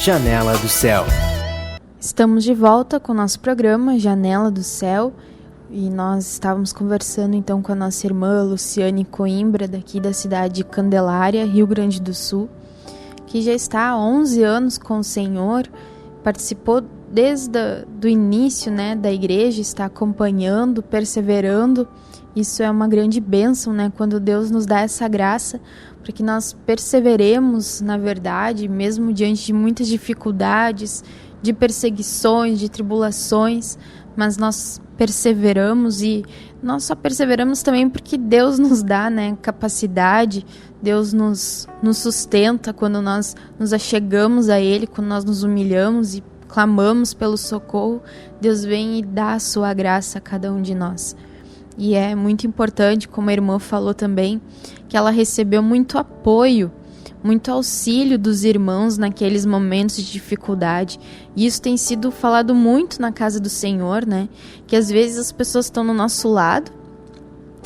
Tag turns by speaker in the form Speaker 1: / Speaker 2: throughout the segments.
Speaker 1: Janela do Céu.
Speaker 2: Estamos de volta com o nosso programa Janela do Céu e nós estávamos conversando então com a nossa irmã Luciane Coimbra, daqui da cidade de Candelária, Rio Grande do Sul, que já está há 11 anos com o Senhor, participou desde o início, né, da igreja, está acompanhando, perseverando. Isso é uma grande bênção, né, quando Deus nos dá essa graça, para que nós perseveremos na verdade, mesmo diante de muitas dificuldades, de perseguições, de tribulações, mas nós perseveramos e nós só perseveramos também porque Deus nos dá, né, capacidade, Deus nos sustenta quando nós nos achegamos a Ele, quando nós nos humilhamos e clamamos pelo socorro, Deus vem e dá a sua graça a cada um de nós. E é muito importante, como a irmã falou também, que ela recebeu muito apoio, muito auxílio dos irmãos naqueles momentos de dificuldade. E isso tem sido falado muito na casa do Senhor, né? Que às vezes as pessoas estão no nosso lado,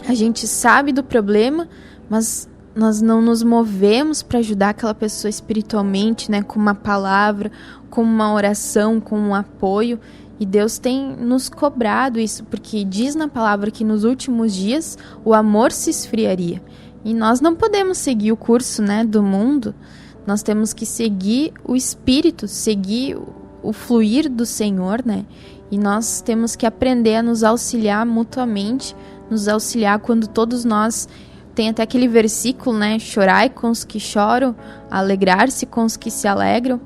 Speaker 2: a gente sabe do problema, mas nós não nos movemos para ajudar aquela pessoa espiritualmente, né? Com uma palavra, com uma oração, com um apoio. E Deus tem nos cobrado isso, porque diz na palavra que nos últimos dias o amor se esfriaria. E nós não podemos seguir o curso, né, do mundo, nós temos que seguir o Espírito, seguir o fluir do Senhor, né? E nós temos que aprender a nos auxiliar mutuamente, nos auxiliar quando todos nós, tem até aquele versículo, né, chorai com os que choram, alegrar-se com os que se alegram,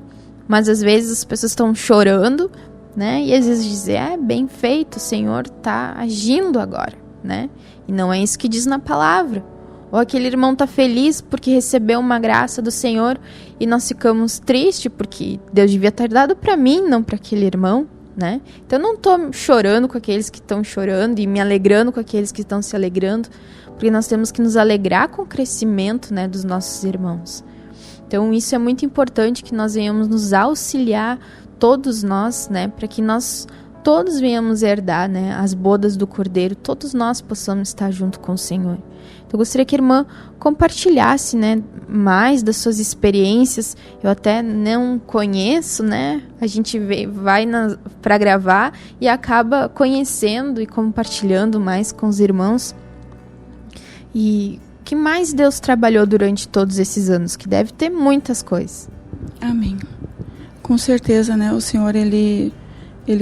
Speaker 2: mas às vezes as pessoas estão chorando, né? E às vezes dizem, bem feito, o Senhor está agindo agora, né? E não é isso que diz na palavra. Ou aquele irmão está feliz porque recebeu uma graça do Senhor e nós ficamos tristes porque Deus devia ter dado para mim, não para aquele irmão, né? Então eu não estou chorando com aqueles que estão chorando e me alegrando com aqueles que estão se alegrando, porque nós temos que nos alegrar com o crescimento, né, dos nossos irmãos. Então isso é muito importante, que nós venhamos nos auxiliar, todos nós, né, para que nós todos venhamos herdar, né, as bodas do Cordeiro, todos nós possamos estar junto com o Senhor. Então, eu gostaria que a irmã compartilhasse, né, mais das suas experiências. Eu até não conheço, né, a gente vai para gravar e acaba conhecendo e compartilhando mais com os irmãos. E o que mais Deus trabalhou durante todos esses anos? Que deve ter muitas coisas.
Speaker 3: Amém. Com certeza, né, o Senhor, Ele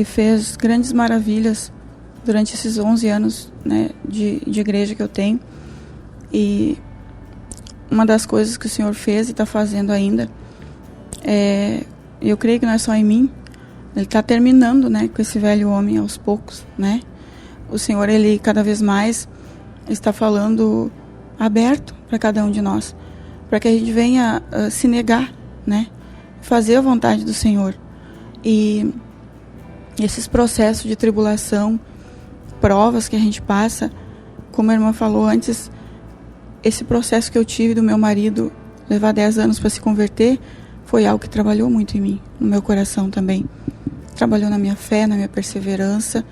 Speaker 3: fez grandes maravilhas durante esses 11 anos, né, de igreja que eu tenho. E uma das coisas que o Senhor fez e está fazendo ainda, eu creio que não é só em mim, Ele está terminando, né, com esse velho homem aos poucos, né. O Senhor, Ele cada vez mais está falando aberto para cada um de nós, para que a gente venha se negar, né, fazer a vontade do Senhor. E esses processos de tribulação, provas que a gente passa, como a irmã falou antes, esse processo que eu tive do meu marido levar 10 anos para se converter, foi algo que trabalhou muito em mim, no meu coração também. Trabalhou na minha fé, na minha perseverança,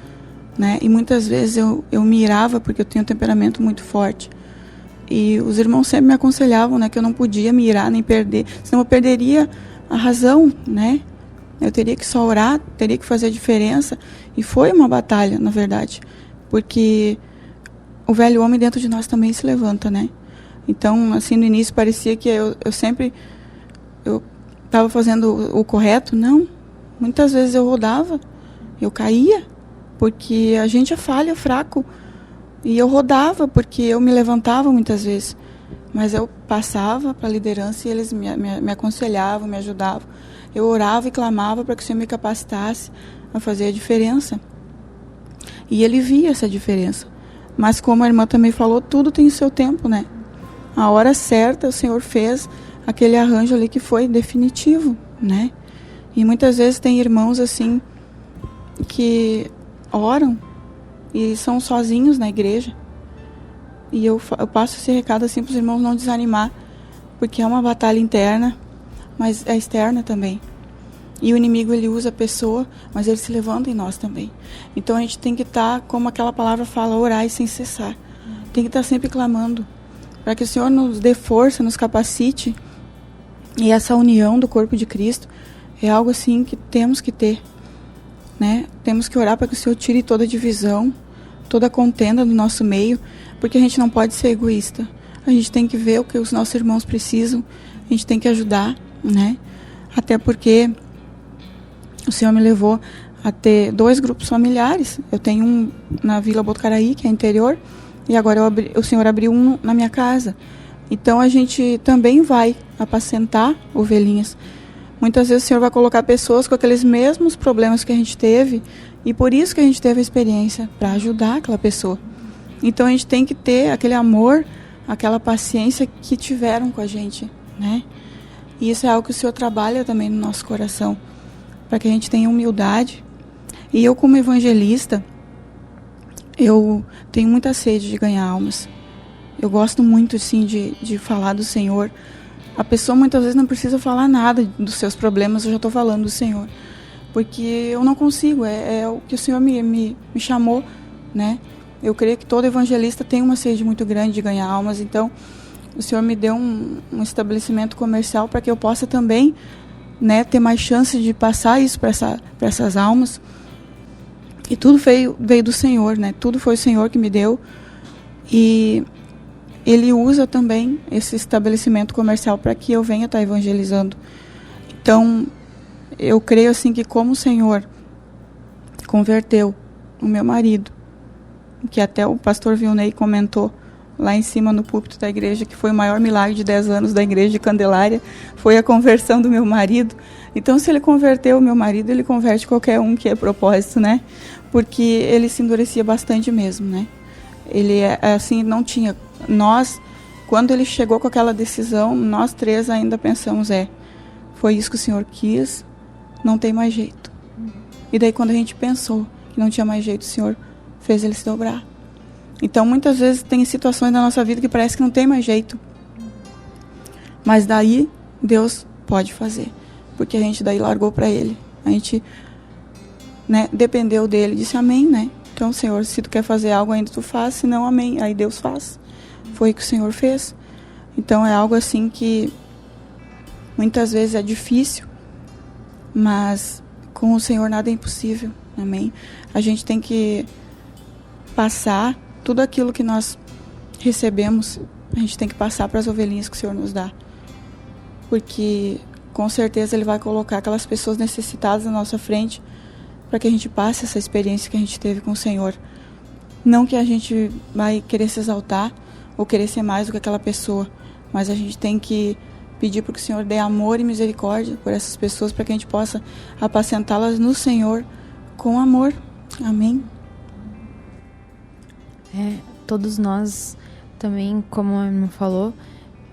Speaker 3: né? E muitas vezes eu me irava porque eu tenho um temperamento muito forte. E os irmãos sempre me aconselhavam, né, que eu não podia me irar nem perder, senão eu perderia a razão, né? Eu teria que só orar, teria que fazer a diferença. E foi uma batalha, na verdade, porque o velho homem dentro de nós também se levanta, né? Então, assim, no início parecia que eu estava fazendo o correto. Não, muitas vezes eu rodava, eu caía, porque a gente é falho, é fraco. E eu rodava, porque eu me levantava muitas vezes. Mas eu passava para a liderança e eles me aconselhavam, me ajudavam. Eu orava e clamava para que o Senhor me capacitasse a fazer a diferença. E Ele via essa diferença. Mas como a irmã também falou, tudo tem o seu tempo, né? A hora certa o Senhor fez aquele arranjo ali que foi definitivo, né? E muitas vezes tem irmãos assim que oram e são sozinhos na igreja. E eu passo esse recado assim para os irmãos não desanimar, porque é uma batalha interna, mas é externa também. E o inimigo, ele usa a pessoa, mas ele se levanta em nós também. Então a gente tem que estar, como aquela palavra fala, orar e sem cessar. Tem que estar sempre clamando, para que o Senhor nos dê força, nos capacite. E essa união do corpo de Cristo, É algo assim que temos que ter, né? Temos que orar para que o Senhor tire toda a divisão, toda a contenda do nosso meio, porque a gente não pode ser egoísta. A gente tem que ver o que os nossos irmãos precisam, a gente tem que ajudar, né? Até porque o Senhor me levou a ter 2 grupos familiares. Eu tenho um na Vila Botucaraí, que é interior, e agora o Senhor abriu um na minha casa. Então a gente também vai apacentar ovelhinhas. Muitas vezes o Senhor vai colocar pessoas com aqueles mesmos problemas que a gente teve, e por isso que a gente teve a experiência, para ajudar aquela pessoa. Então a gente tem que ter aquele amor, aquela paciência que tiveram com a gente, né? E isso é algo que o Senhor trabalha também no nosso coração, para que a gente tenha humildade. E eu, como evangelista, eu tenho muita sede de ganhar almas. Eu gosto muito, sim, de falar do Senhor. A pessoa muitas vezes não precisa falar nada dos seus problemas, eu já estou falando do Senhor. Porque eu não consigo, é o que o Senhor me chamou, né? Eu creio que todo evangelista tem uma sede muito grande de ganhar almas, então o Senhor me deu um estabelecimento comercial para que eu possa também, né, ter mais chance de passar isso para essas almas. E tudo veio do Senhor, né? Tudo foi o Senhor que me deu. E Ele usa também esse estabelecimento comercial para que eu venha estar evangelizando. Então, eu creio assim que como o Senhor converteu o meu marido, que até o pastor Vilney comentou lá em cima no púlpito da igreja, que foi o maior milagre de 10 anos da igreja de Candelária, foi a conversão do meu marido. Então, se ele converteu o meu marido, ele converte qualquer um que é propósito, né? Porque ele se endurecia bastante mesmo, né? Ele, assim, não tinha... Nós, quando ele chegou com aquela decisão, nós 3 ainda pensamos, foi isso que o Senhor quis, não tem mais jeito. E daí, quando a gente pensou que não tinha mais jeito, o Senhor fez ele se dobrar. Então, muitas vezes tem situações na nossa vida que parece que não tem mais jeito. Mas daí, Deus pode fazer. Porque a gente daí largou para Ele. A gente, né, dependeu dEle, disse amém, né? Então, Senhor, se Tu quer fazer algo, ainda Tu faz, se não, amém. Aí Deus faz. Foi o que o Senhor fez. Então, é algo assim que muitas vezes é difícil, mas com o Senhor nada é impossível, amém? A gente tem que passar tudo aquilo que nós recebemos, a gente tem que passar para as ovelhinhas que o Senhor nos dá. Porque com certeza Ele vai colocar aquelas pessoas necessitadas na nossa frente para que a gente passe essa experiência que a gente teve com o Senhor. Não que a gente vai querer se exaltar ou querer ser mais do que aquela pessoa, mas a gente tem que pedir para que o Senhor dê amor e misericórdia por essas pessoas, para que a gente possa apacentá-las no Senhor com amor. Amém?
Speaker 2: Todos nós também, como a irmã falou,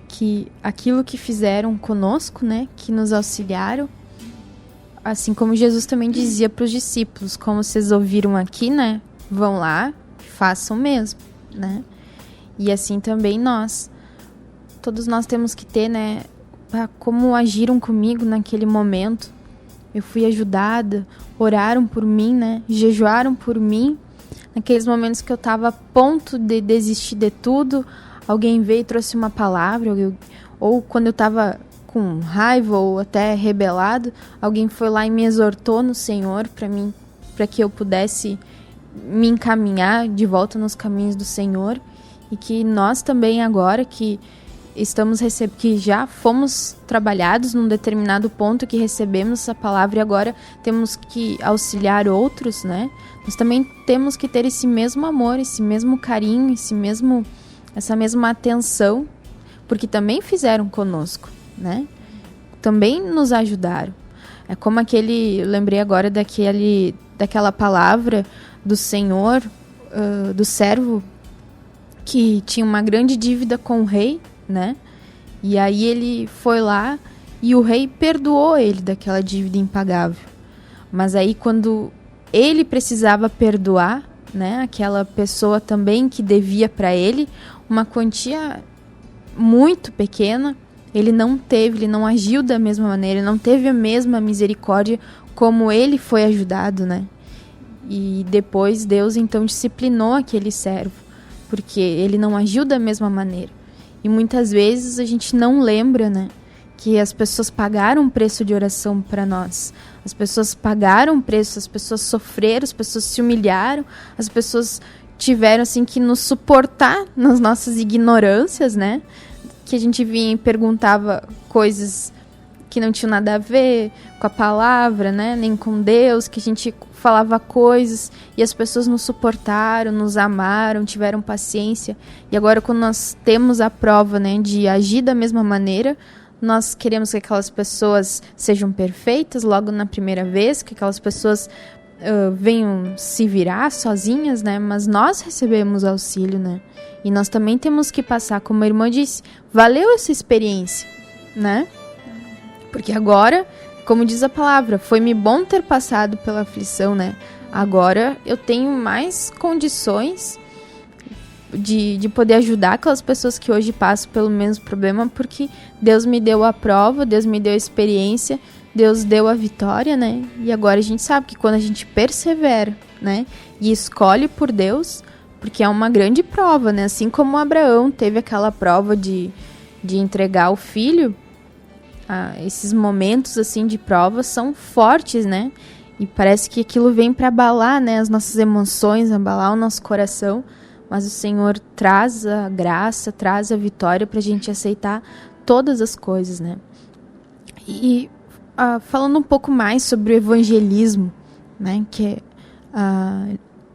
Speaker 2: que aquilo que fizeram conosco, né, que nos auxiliaram, assim como Jesus também dizia para os discípulos, como vocês ouviram aqui, né, vão lá, façam mesmo, né, e assim também nós, todos nós temos que ter, né, como agiram comigo naquele momento, eu fui ajudada, oraram por mim, né, jejuaram por mim. Naqueles momentos que eu estava a ponto de desistir de tudo, alguém veio e trouxe uma palavra, ou quando eu estava com raiva ou até rebelado, alguém foi lá e me exortou no Senhor para que eu pudesse me encaminhar de volta nos caminhos do Senhor, e que nós também agora que que já fomos trabalhados num determinado ponto, que recebemos essa palavra e agora temos que auxiliar outros, né? Nós também temos que ter esse mesmo amor, esse mesmo carinho, essa mesma atenção, porque também fizeram conosco, né? Também nos ajudaram. É como lembrei agora daquela palavra do Senhor, do servo que tinha uma grande dívida com o rei, né? E aí ele foi lá e o rei perdoou ele daquela dívida impagável. Mas aí quando ele precisava perdoar, né, aquela pessoa também que devia para ele uma quantia muito pequena, ele não agiu da mesma maneira, ele não teve a mesma misericórdia como ele foi ajudado, né? E depois Deus então disciplinou aquele servo, porque ele não agiu da mesma maneira. E muitas vezes a gente não lembra, né, que as pessoas pagaram um preço de oração para nós. As pessoas pagaram um preço, as pessoas sofreram, as pessoas se humilharam, as pessoas tiveram assim que nos suportar nas nossas ignorâncias, né? Que a gente vinha e perguntava coisas que não tinham nada a ver com a palavra, né? Nem com Deus, que a gente falava coisas e as pessoas nos suportaram, nos amaram, tiveram paciência. E agora, quando nós temos a prova, né, de agir da mesma maneira, nós queremos que aquelas pessoas sejam perfeitas logo na primeira vez, que aquelas pessoas venham se virar sozinhas, né? Mas nós recebemos auxílio, né? E nós também temos que passar, como a irmã disse, valeu essa experiência, né? Porque agora, como diz a palavra, foi-me bom ter passado pela aflição, né? Agora eu tenho mais condições de poder ajudar aquelas pessoas que hoje passam pelo mesmo problema, porque Deus me deu a prova, Deus me deu a experiência, Deus deu a vitória, né? E agora a gente sabe que quando a gente persevera, né? E escolhe por Deus, porque é uma grande prova, né? Assim como Abraão teve aquela prova de entregar o filho, esses momentos assim de prova são fortes, né? E parece que aquilo vem para abalar, né? As nossas emoções, abalar o nosso coração. Mas o Senhor traz a graça, traz a vitória para a gente aceitar todas as coisas, né? E falando um pouco mais sobre o evangelismo, né? Que a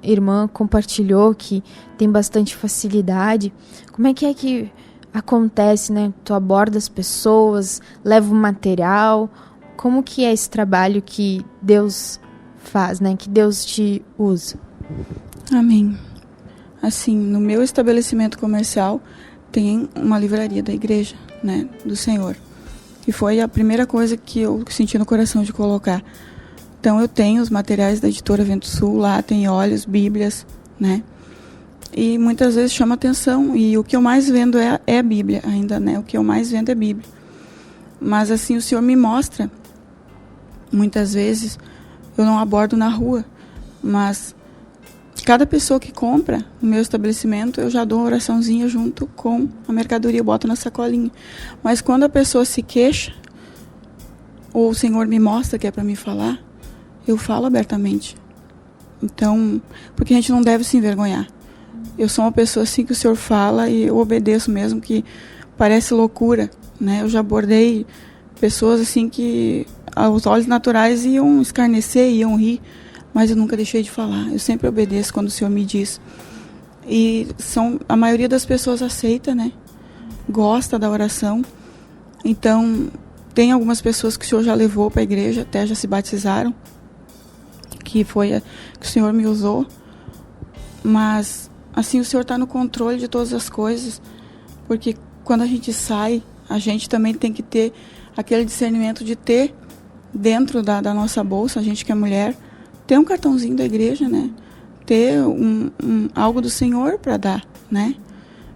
Speaker 2: irmã compartilhou que tem bastante facilidade. Como é que acontece, né? Tu aborda as pessoas, leva o material. Como que é esse trabalho que Deus faz, né? Que Deus te usa?
Speaker 3: Amém. Assim, no meu estabelecimento comercial tem uma livraria da igreja, né, do Senhor. E foi a primeira coisa que eu senti no coração de colocar. Então eu tenho os materiais da editora Vento Sul, lá tem óleos, bíblias, né? E muitas vezes chama atenção, e o que eu mais vendo é a Bíblia ainda, né? O que eu mais vendo é Bíblia. Mas assim, o Senhor me mostra, muitas vezes, eu não abordo na rua, mas cada pessoa que compra no meu estabelecimento, eu já dou uma oraçãozinha junto com a mercadoria, eu boto na sacolinha. Mas quando a pessoa se queixa, ou o Senhor me mostra que é para me falar, eu falo abertamente. Então, porque a gente não deve se envergonhar. Eu sou uma pessoa assim que o Senhor fala e eu obedeço mesmo, que parece loucura, né? Eu já abordei pessoas assim que aos olhos naturais iam escarnecer, iam rir, mas eu nunca deixei de falar. Eu sempre obedeço quando o Senhor me diz. E a maioria das pessoas aceita, né? Gosta da oração. Então, tem algumas pessoas que o Senhor já levou para a igreja, até já se batizaram, que foi que o Senhor me usou. Mas, assim, o Senhor está no controle de todas as coisas, porque quando a gente sai, a gente também tem que ter aquele discernimento de ter dentro da nossa bolsa, a gente que é mulher, ter um cartãozinho da igreja, né? Ter algo do Senhor para dar, né?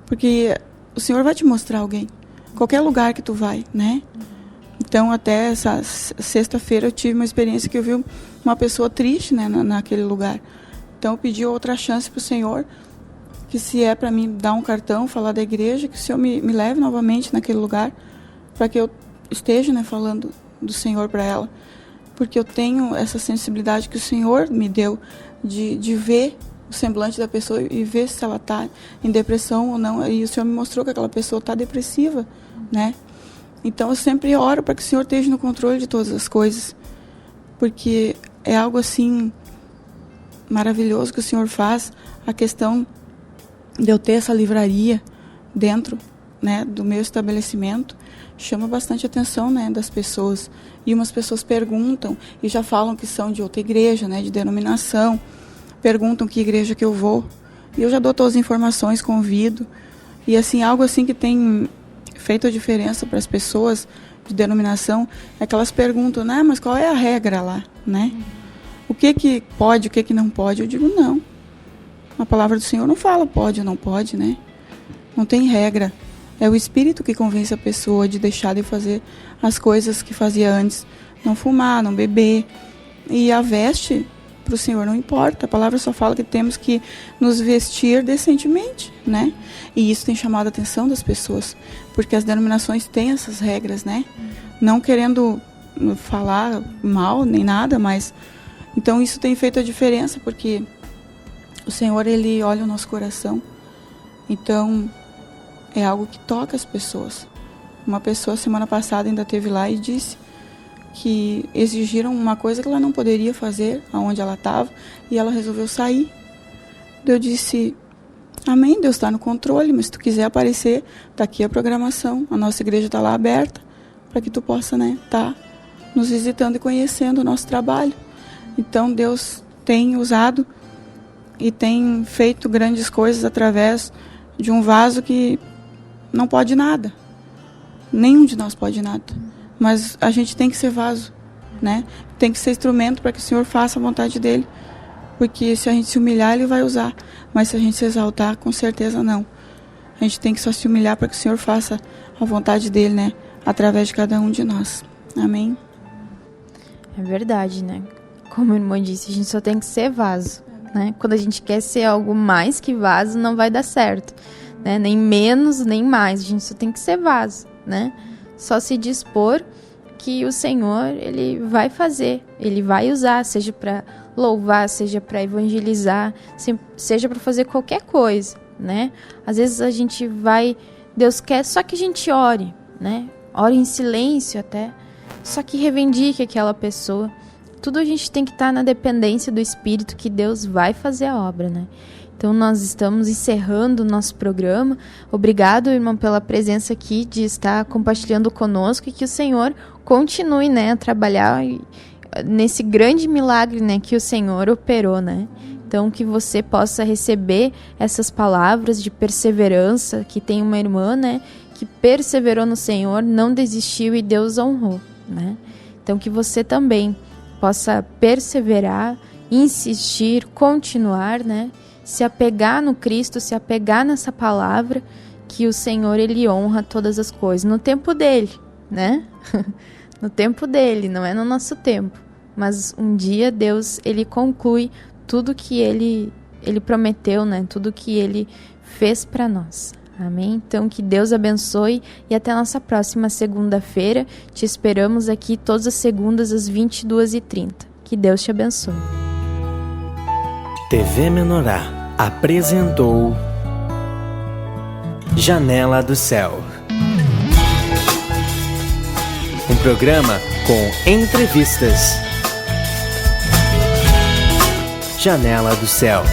Speaker 3: Porque o Senhor vai te mostrar alguém, qualquer lugar que tu vai, né? Então, até essa sexta-feira eu tive uma experiência que eu vi uma pessoa triste, né, naquele lugar. Então, eu pedi outra chance para o Senhor, que se é para mim dar um cartão, falar da igreja, que o Senhor me leve novamente naquele lugar, para que eu esteja, né, falando do Senhor para ela. Porque eu tenho essa sensibilidade que o Senhor me deu de ver o semblante da pessoa e ver se ela está em depressão ou não. E o Senhor me mostrou que aquela pessoa está depressiva, né? Então eu sempre oro para que o Senhor esteja no controle de todas as coisas, porque é algo assim maravilhoso que o Senhor faz. A questão de eu ter essa livraria dentro, né, do meu estabelecimento chama bastante atenção, né, das pessoas. E umas pessoas perguntam e já falam que são de outra igreja, né, de denominação, perguntam que igreja que eu vou, e eu já dou todas as informações, convido. E assim, algo assim que tem feito a diferença para as pessoas de denominação é que elas perguntam, né, mas qual é a regra lá, né? O que pode, o que não pode? Eu digo, não. A palavra do Senhor não fala pode ou não pode, né? Não tem regra. É o Espírito que convence a pessoa de deixar de fazer as coisas que fazia antes. Não fumar, não beber. E a veste para o Senhor não importa. A palavra só fala que temos que nos vestir decentemente, né? E isso tem chamado a atenção das pessoas, porque as denominações têm essas regras, né? Não querendo falar mal nem nada, mas então isso tem feito a diferença, porque o Senhor, Ele olha o nosso coração. Então é algo que toca as pessoas. Uma pessoa semana passada ainda esteve lá e disse que exigiram uma coisa que ela não poderia fazer aonde ela estava, e ela resolveu sair. Eu disse: amém, Deus está no controle, mas se tu quiser aparecer, está aqui a programação, a nossa igreja está lá aberta, para que tu possa, né, tá nos visitando e conhecendo o nosso trabalho. Então Deus tem usado e tem feito grandes coisas através de um vaso que não pode nada. Nenhum de nós pode nada. Mas a gente tem que ser vaso, né? Tem que ser instrumento para que o Senhor faça a vontade dEle. Porque se a gente se humilhar, Ele vai usar. Mas se a gente se exaltar, com certeza não. A gente tem que só se humilhar para que o Senhor faça a vontade dEle, né? Através de cada um de nós. Amém?
Speaker 2: É verdade, né? Como a irmã disse, a gente só tem que ser vaso, né? Quando a gente quer ser algo mais que vaso, não vai dar certo, né? Nem menos, nem mais. A gente só tem que ser vaso, né? Só se dispor que o Senhor, Ele vai fazer, Ele vai usar, seja para louvar, seja para evangelizar, seja para fazer qualquer coisa, né? Às vezes a gente vai, Deus quer só que a gente ore, né? Ore em silêncio até, só que reivindique aquela pessoa. Tudo a gente tem que estar na dependência do Espírito, que Deus vai fazer a obra, né? Então nós estamos encerrando o nosso programa. Obrigado, irmão, pela presença aqui, de estar compartilhando conosco, e que o Senhor continue, né, a trabalhar nesse grande milagre, né, que o Senhor operou, né? Então que você possa receber essas palavras de perseverança, que tem uma irmã, né, que perseverou no Senhor, não desistiu e Deus honrou, né? Então que você também possa perseverar, insistir, continuar, né? Se apegar no Cristo, se apegar nessa palavra, que o Senhor, Ele honra todas as coisas no tempo dEle, né? No tempo dEle, não é no nosso tempo. Mas um dia Deus, Ele conclui tudo que Ele prometeu, né? Tudo que Ele fez para nós. Amém? Então que Deus abençoe e até a nossa próxima segunda-feira. Te esperamos aqui todas as segundas às 22h30. Que Deus te abençoe.
Speaker 1: TV Menorá apresentou Janela do Céu. Um programa com entrevistas. Janela do Céu.